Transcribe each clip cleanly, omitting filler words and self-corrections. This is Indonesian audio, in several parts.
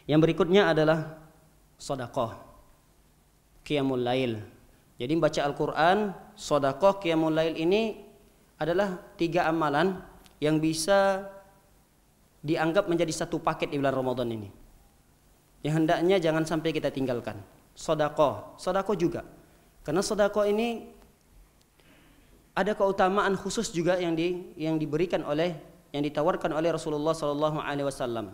Yang berikutnya adalah sedekah, qiyamul lail. Jadi membaca Al-Quran, sedekah, qiyamul lail ini adalah 3 amalan yang bisa dianggap menjadi satu paket di bulan Ramadan ini, yang hendaknya jangan sampai kita tinggalkan. Sedekah juga, karena sedekah ini ada keutamaan khusus juga yang diberikan yang ditawarkan oleh Rasulullah SAW.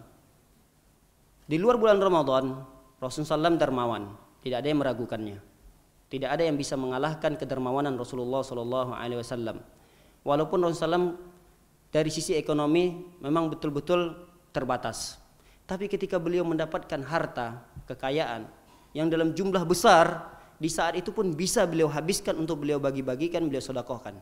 Di luar bulan Ramadan, Rasulullah SAW dermawan, tidak ada yang meragukannya. Tidak ada yang bisa mengalahkan kedermawanan Rasulullah SAW. Walaupun Rasulullah SAW dari sisi ekonomi memang betul-betul terbatas, tapi ketika beliau mendapatkan harta, kekayaan yang dalam jumlah besar, di saat itu pun bisa beliau habiskan untuk beliau bagi-bagikan, beliau sedekahkan.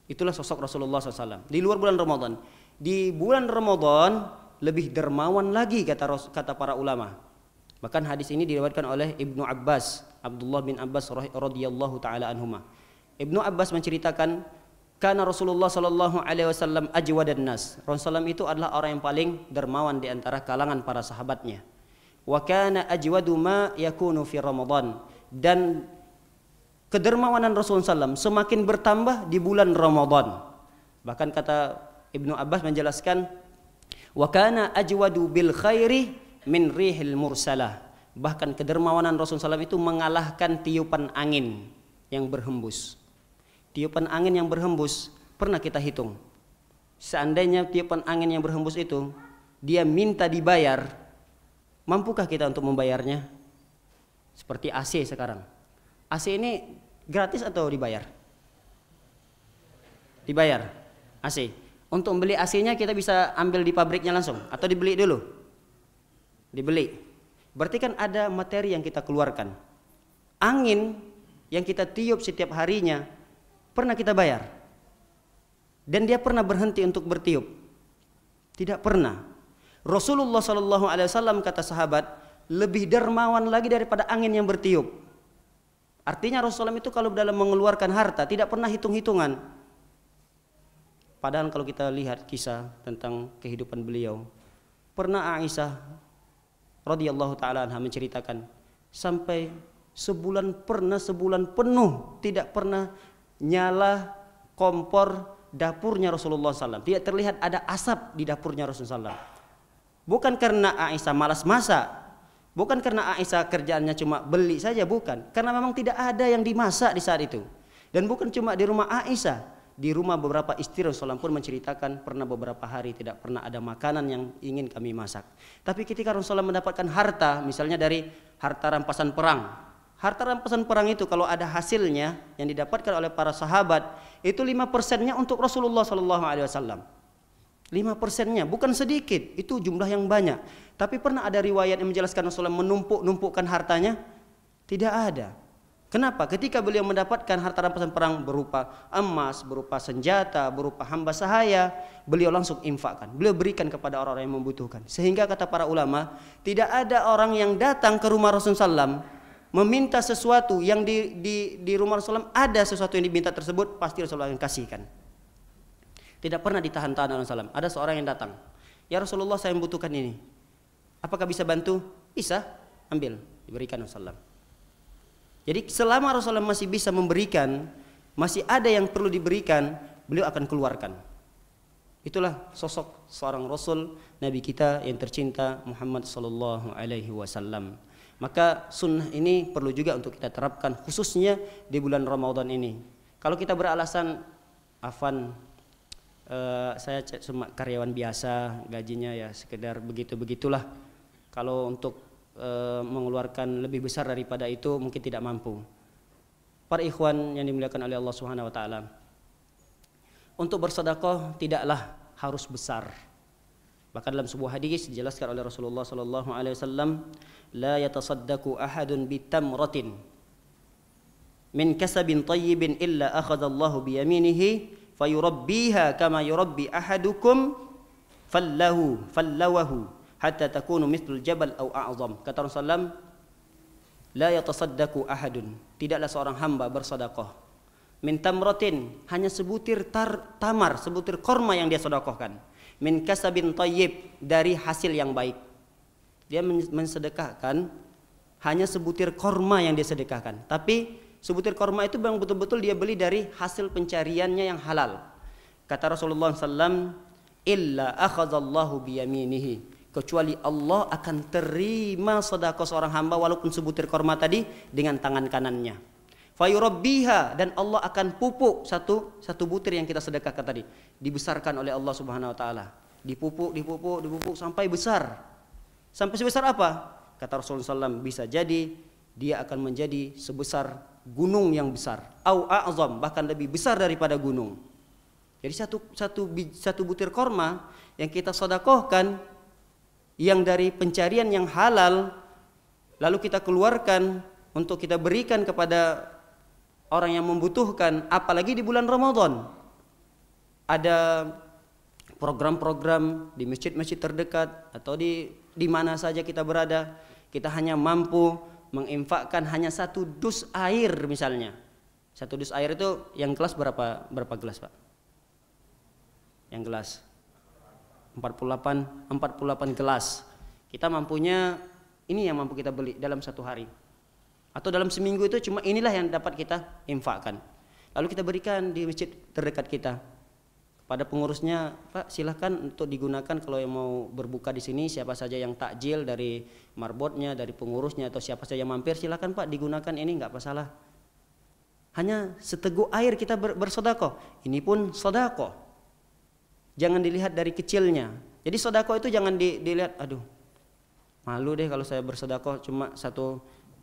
Itulah sosok Rasulullah SAW. Di luar bulan Ramadan, di bulan Ramadan lebih dermawan lagi kata para ulama. Bahkan hadis ini diriwayatkan oleh Ibnu Abbas, Abdullah bin Abbas radhiyallahu taala anhuma. Ibnu Abbas menceritakan, karena Rasulullah sallallahu alaihi wasallam ajwadan nas. Rasulullah itu adalah orang yang paling dermawan di antara kalangan para sahabatnya. Wa kana ajwadu ma yakunu fi Ramadan, dan kedermawanan Rasulullah SAW semakin bertambah di bulan Ramadan. Bahkan kata Ibnu Abbas menjelaskan, wa kana ajwadu bil khairi min rihil mursalah. Bahkan kedermawanan Rasulullah SAW itu mengalahkan tiupan angin yang berhembus. Tiupan angin yang berhembus, pernah kita hitung, seandainya tiupan angin yang berhembus itu dia minta dibayar, mampukah kita untuk membayarnya? Seperti AC sekarang. AC ini gratis atau dibayar? Dibayar. AC. Untuk membeli AC-nya kita bisa ambil di pabriknya langsung atau dibeli dulu? Dibeli. Berarti kan ada materi yang kita keluarkan. Angin yang kita tiup setiap harinya pernah kita bayar? Dan dia pernah berhenti untuk bertiup? Tidak pernah. Rasulullah SAW kata sahabat lebih dermawan lagi daripada angin yang bertiup. Artinya Rasulullah itu kalau dalam mengeluarkan harta tidak pernah hitung-hitungan. Padahal kalau kita lihat kisah tentang kehidupan beliau, pernah Aisyah radhiyallahu taala anha menceritakan sampai sebulan penuh tidak pernah nyala kompor dapurnya Rasulullah SAW. Tidak terlihat ada asap di dapurnya Rasulullah SAW. Bukan karena Aisyah malas masak, bukan karena Aisyah kerjaannya cuma beli saja, bukan. Karena memang tidak ada yang dimasak di saat itu. Dan bukan cuma di rumah Aisyah, di rumah beberapa istri Rasulullah pun menceritakan pernah beberapa hari tidak pernah ada makanan yang ingin kami masak. Tapi ketika Rasulullah mendapatkan harta, misalnya dari harta rampasan perang, harta rampasan perang itu kalau ada hasilnya yang didapatkan oleh para sahabat, itu 5%-nya untuk Rasulullah SAW. 5%-nya bukan sedikit, itu jumlah yang banyak. Tapi pernah ada riwayat yang menjelaskan Rasulullah menumpuk-numpukkan hartanya? Tidak ada. Kenapa? Ketika beliau mendapatkan harta rampasan perang berupa emas, berupa senjata, berupa hamba sahaya, beliau langsung infakkan. Beliau berikan kepada orang-orang yang membutuhkan. Sehingga kata para ulama, tidak ada orang yang datang ke rumah Rasulullah SAW meminta sesuatu yang di rumah Rasulullah ada sesuatu yang diminta tersebut, pasti Rasulullah akan kasihkan. Tidak pernah ditahan-tahan oleh Rasulullah. Ada seorang yang datang, ya Rasulullah saya membutuhkan ini, apakah bisa bantu? Bisa, ambil, diberikan Rasulullah. Jadi selama Rasulullah masih bisa memberikan, masih ada yang perlu diberikan, beliau akan keluarkan. Itulah sosok seorang Rasul Nabi kita yang tercinta Muhammad sallallahu alaihi wasallam. Maka sunnah ini perlu juga untuk kita terapkan khususnya di bulan Ramadan ini. Kalau kita beralasan, Afan, saya cuma karyawan biasa, gajinya ya sekedar begitu-begitulah. Kalau untuk mengeluarkan lebih besar daripada itu mungkin tidak mampu. Para ikhwan yang dimuliakan oleh Allah Subhanahu wa taala, untuk bersedekah tidaklah harus besar. Bahkan dalam sebuah hadis dijelaskan oleh Rasulullah sallallahu alaihi wasallam, la yatasaddaqu ahadun bitamratin min kasabin tayyibin illa akhadha Allahu bi yaminihi fayurabbiha kama yurabbi ahadukum fallawahu hatta takunu mithlul jabal aw a'zam. Kata Rasulullah, la yatasaddaqu ahadun, tidaklah seorang hamba bersedekah min tamratin, hanya sebutir tamar, sebutir korma yang dia sedekahkan, min kasabin thayyib, dari hasil yang baik. Dia mensedekahkan hanya sebutir korma yang dia sedekahkan. Tapi sebutir korma itu memang betul-betul dia beli dari hasil pencariannya yang halal. Kata Rasulullah SAW, illa akhadallahu biyaminihi, kecuali Allah akan terima sedekah seorang hamba walaupun sebutir korma tadi dengan tangan kanannya. Fayurabbiha, dan Allah akan pupuk satu butir yang kita sedekahkan tadi, dibesarkan oleh Allah Subhanahu wa taala. Dipupuk sampai besar. Sampai sebesar apa? Kata Rasulullah SAW, bisa jadi dia akan menjadi sebesar gunung yang besar, au a'zam, bahkan lebih besar daripada gunung. Jadi satu butir korma yang kita sedekahkan yang dari pencarian yang halal, lalu kita keluarkan untuk kita berikan kepada orang yang membutuhkan, apalagi di bulan Ramadan. Ada program-program di masjid-masjid terdekat atau di mana saja kita berada, kita hanya mampu menginfakkan hanya 1 dus air misalnya. 1 dus air itu yang gelas berapa gelas, Pak? Yang gelas 48 gelas. Kita mampunya ini yang mampu kita beli dalam 1 hari. Atau dalam seminggu itu cuma inilah yang dapat kita infakkan. Lalu kita berikan di masjid terdekat kita. Pada pengurusnya, Pak, silahkan untuk digunakan kalau yang mau berbuka di sini, siapa saja yang takjil dari marbotnya, dari pengurusnya atau siapa saja yang mampir, silahkan Pak digunakan ini, nggak masalah. Hanya seteguk air kita bersedekah. Ini pun sedekah. Jangan dilihat dari kecilnya. Jadi sedekah itu jangan dilihat, aduh, malu deh kalau saya bersedekah cuma 1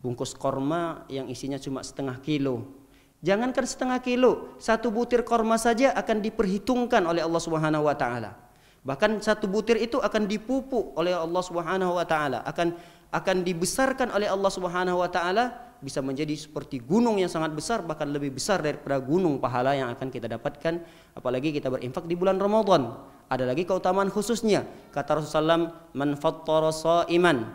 bungkus korma yang isinya cuma setengah kilo. Jangankan setengah kilo, 1 butir korma saja akan diperhitungkan oleh Allah Subhanahu wa taala. Bahkan 1 butir itu akan dipupuk oleh Allah Subhanahu wa taala, akan dibesarkan oleh Allah Subhanahu wa taala, bisa menjadi seperti gunung yang sangat besar, bahkan lebih besar daripada gunung pahala yang akan kita dapatkan apalagi kita berinfak di bulan Ramadan. Ada lagi keutamaan khususnya. Kata Rasulullah SAW, man fattara shaiman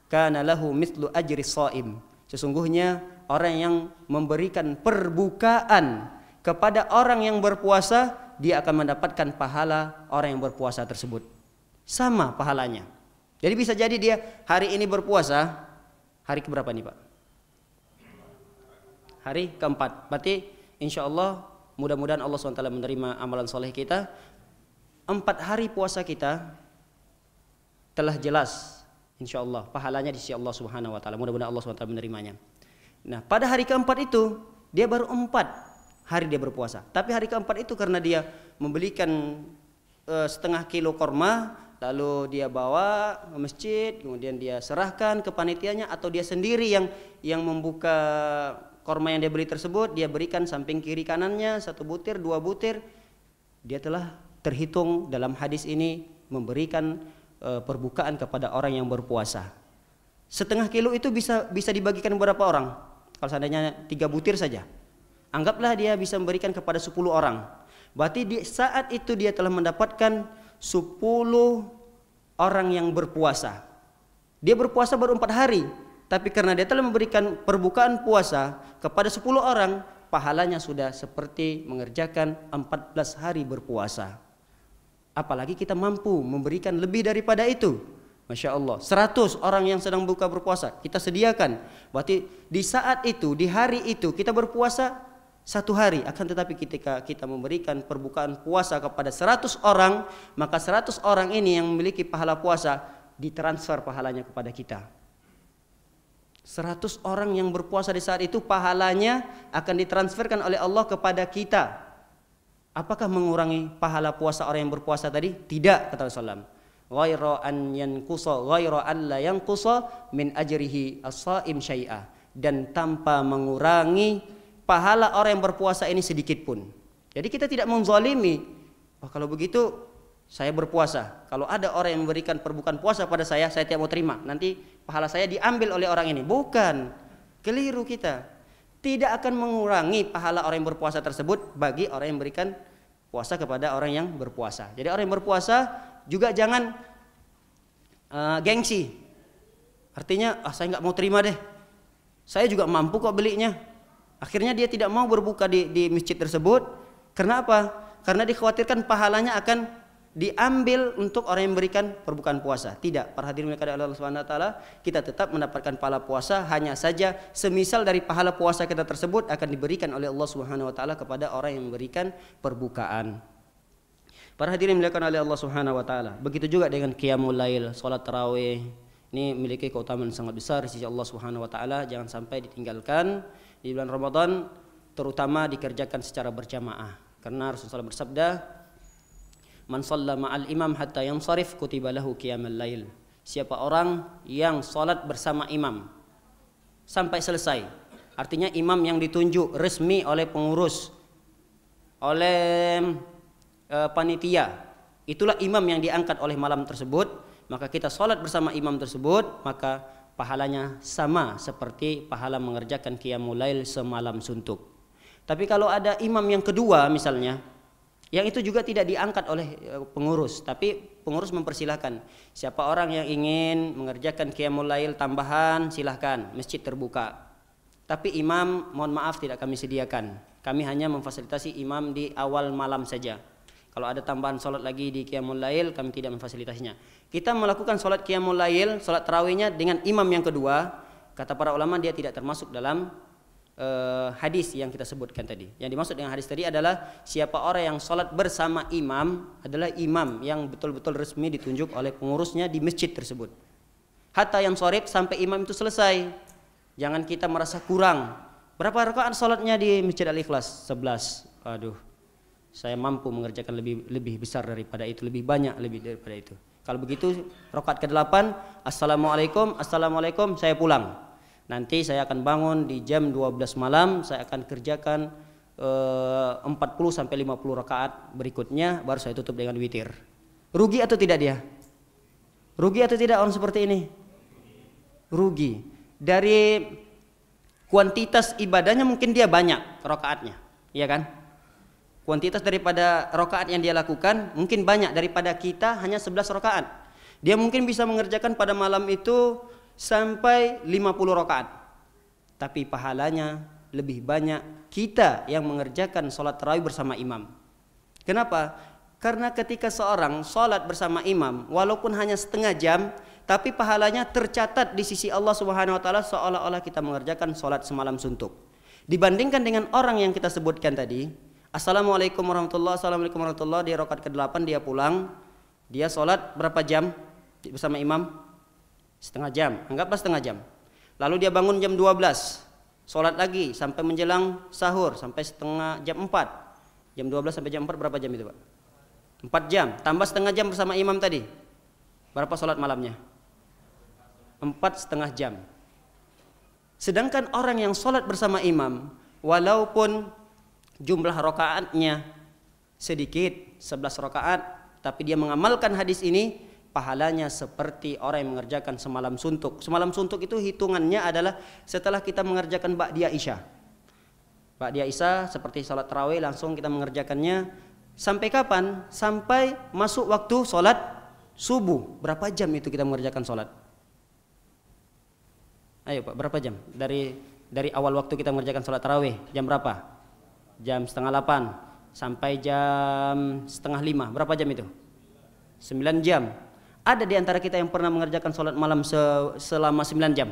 kana lahu mithlu ajri shaim. Sesungguhnya orang yang memberikan perbukaan kepada orang yang berpuasa, dia akan mendapatkan pahala orang yang berpuasa tersebut. Sama pahalanya. Jadi bisa jadi dia hari ini berpuasa, hari keberapa nih Pak? Hari keempat. Berarti insya Allah mudah-mudahan Allah SWT menerima amalan soleh kita. 4 hari puasa kita telah jelas insya Allah pahalanya di sisi Allah Subhanahu wa taala. Mudah-mudahan Allah SWT menerimanya. Nah, pada hari keempat itu dia baru 4 hari dia berpuasa. Tapi hari keempat itu karena dia membelikan setengah kilo korma, lalu dia bawa ke masjid, kemudian dia serahkan ke panitianya atau dia sendiri yang membuka korma yang dia beli tersebut, dia berikan samping kiri kanannya 1 butir, 2 butir. Dia telah terhitung dalam hadis ini memberikan perbukaan kepada orang yang berpuasa. Setengah kilo itu bisa dibagikan berapa orang? Kalau seandainya 3 butir saja, anggaplah dia bisa memberikan kepada 10 orang. Berarti di saat itu dia telah mendapatkan 10 orang yang berpuasa. Dia berpuasa baru 4 hari, tapi karena dia telah memberikan perbukaan puasa kepada 10 orang, pahalanya sudah seperti mengerjakan 14 hari berpuasa. Apalagi kita mampu memberikan lebih daripada itu. Masya Allah, 100 orang yang sedang buka berpuasa kita sediakan. Berarti di saat itu, di hari itu kita berpuasa 1 hari. Akan tetapi ketika kita memberikan perbukaan puasa kepada 100 orang, maka 100 orang ini yang memiliki pahala puasa ditransfer pahalanya kepada kita. 100 orang yang berpuasa di saat itu pahalanya akan ditransferkan oleh Allah kepada kita. Apakah mengurangi pahala puasa orang yang berpuasa tadi? Tidak, kata Rasulullah. Ghaira an yanqusa ghaira an la yanqusa min ajrihi as-shaim syai'a, dan tanpa mengurangi pahala orang yang berpuasa ini sedikit pun. Jadi kita tidak menzalimi. Oh, kalau begitu saya berpuasa, kalau ada orang yang memberikan perbukaan puasa pada saya tidak mau terima, nanti pahala saya diambil oleh orang ini. Bukan, keliru kita. Tidak akan mengurangi pahala orang yang berpuasa tersebut bagi orang yang memberikan puasa kepada orang yang berpuasa. Jadi orang yang berpuasa juga jangan gengsi. Artinya saya nggak mau terima deh, saya juga mampu kok belinya. Akhirnya dia tidak mau berbuka di masjid tersebut. Karena apa? Karena dikhawatirkan pahalanya akan diambil untuk orang yang memberikan perbukaan puasa. Tidak, para hadirin yang Allah Subhanahu wa taala, kita tetap mendapatkan pahala puasa, hanya saja semisal dari pahala puasa kita tersebut akan diberikan oleh Allah Subhanahu wa taala kepada orang yang memberikan perbukaan. Para hadirin dimuliakan oleh Allah Subhanahu wa taala. Begitu juga dengan qiyamul lail, salat tarawih. Ini memiliki keutamaan sangat besar di sisi Allah Subhanahu wa taala, jangan sampai ditinggalkan di bulan Ramadan, terutama dikerjakan secara berjamaah. Karena Rasulullah bersabda, "Man shalla ma'al imam hatta yansarif kutiba lahu qiyamul lail." Siapa orang yang salat bersama imam sampai selesai. Artinya imam yang ditunjuk resmi oleh pengurus, oleh panitia. Itulah imam yang diangkat oleh malam tersebut, maka kita salat bersama imam tersebut, maka pahalanya sama seperti pahala mengerjakan qiyamul lail semalam suntuk. Tapi kalau ada imam yang kedua misalnya, yang itu juga tidak diangkat oleh pengurus, tapi pengurus mempersilahkan siapa orang yang ingin mengerjakan qiyamul lail tambahan silahkan, masjid terbuka. Tapi imam mohon maaf tidak kami sediakan, kami hanya memfasilitasi imam di awal malam saja. Kalau ada tambahan sholat lagi di qiyamul lail, kami tidak memfasilitasinya. Kita melakukan sholat qiyamul lail, sholat tarawihnya dengan imam yang kedua. Kata para ulama dia tidak termasuk dalam hadis yang kita sebutkan tadi. Yang dimaksud dengan hadis tadi adalah siapa orang yang sholat bersama imam adalah imam yang betul-betul resmi ditunjuk oleh pengurusnya di masjid tersebut. Hatta yang sorib, sampai imam itu selesai. Jangan kita merasa kurang. Berapa rakaat sholatnya di Masjid Al-Ikhlas? 11. Aduh, saya mampu mengerjakan lebih besar daripada itu, lebih banyak lebih daripada itu. Kalau begitu rakaat ke-8, assalamualaikum, saya pulang. Nanti saya akan bangun di jam 12 malam, saya akan kerjakan 40 sampai 50 rakaat berikutnya, baru saya tutup dengan witir. Rugi atau tidak dia? Rugi atau tidak orang seperti ini? Rugi. Dari kuantitas ibadahnya mungkin dia banyak rakaatnya, iya kan? Kuantitas daripada rakaat yang dia lakukan mungkin banyak daripada kita hanya 11 rakaat. Dia mungkin bisa mengerjakan pada malam itu sampai 50 rakaat. Tapi pahalanya lebih banyak kita yang mengerjakan sholat tarawih bersama imam. Kenapa? Karena ketika seorang sholat bersama imam, walaupun hanya setengah jam, tapi pahalanya tercatat di sisi Allah Subhanahu wa taala seolah-olah kita mengerjakan sholat semalam suntuk. Dibandingkan dengan orang yang kita sebutkan tadi, assalamualaikum warahmatullahi, di rakaat ke-8 dia pulang, dia sholat berapa jam bersama imam? Setengah jam, anggaplah setengah jam. Lalu dia bangun jam 12, sholat lagi sampai menjelang sahur, sampai setengah jam 4. Jam 12 sampai jam 4 berapa jam itu Pak? 4 jam, tambah setengah jam bersama imam tadi. Berapa sholat malamnya? 4,5 jam. Sedangkan orang yang sholat bersama imam, walaupun jumlah rakaatnya sedikit, 11 rakaat, tapi dia mengamalkan hadis ini, pahalanya seperti orang yang mengerjakan semalam suntuk. Semalam suntuk itu hitungannya adalah setelah kita mengerjakan ba'diyah isya. Ba'diyah isya seperti salat tarawih langsung kita mengerjakannya. Sampai kapan? Sampai masuk waktu salat subuh. Berapa jam itu kita mengerjakan salat? Ayo Pak, berapa jam? Dari awal waktu kita mengerjakan salat tarawih, jam berapa? Jam 7:30 sampai jam 4:30. Berapa jam itu? 9 jam. Ada di antara kita yang pernah mengerjakan sholat malam selama 9 jam?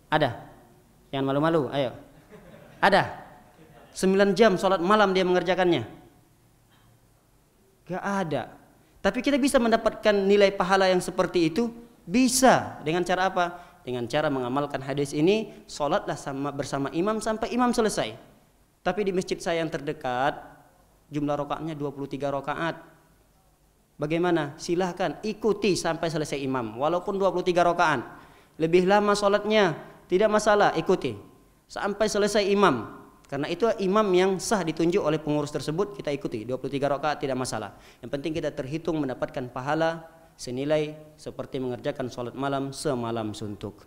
Ada? Jangan malu-malu, ayo. Ada? 9 jam sholat malam dia mengerjakannya? Gak ada. Tapi kita bisa mendapatkan nilai pahala yang seperti itu? Bisa. Dengan cara apa? Dengan cara mengamalkan hadis ini, sholatlah bersama imam sampai imam selesai. Tapi di masjid saya yang terdekat, jumlah rakaatnya 23 rakaat. Bagaimana? Silahkan ikuti sampai selesai imam. Walaupun 23 rakaat, lebih lama sholatnya, tidak masalah, ikuti sampai selesai imam. Karena itu imam yang sah ditunjuk oleh pengurus tersebut, kita ikuti 23 rakaat tidak masalah. Yang penting kita terhitung mendapatkan pahala senilai seperti mengerjakan sholat malam semalam suntuk.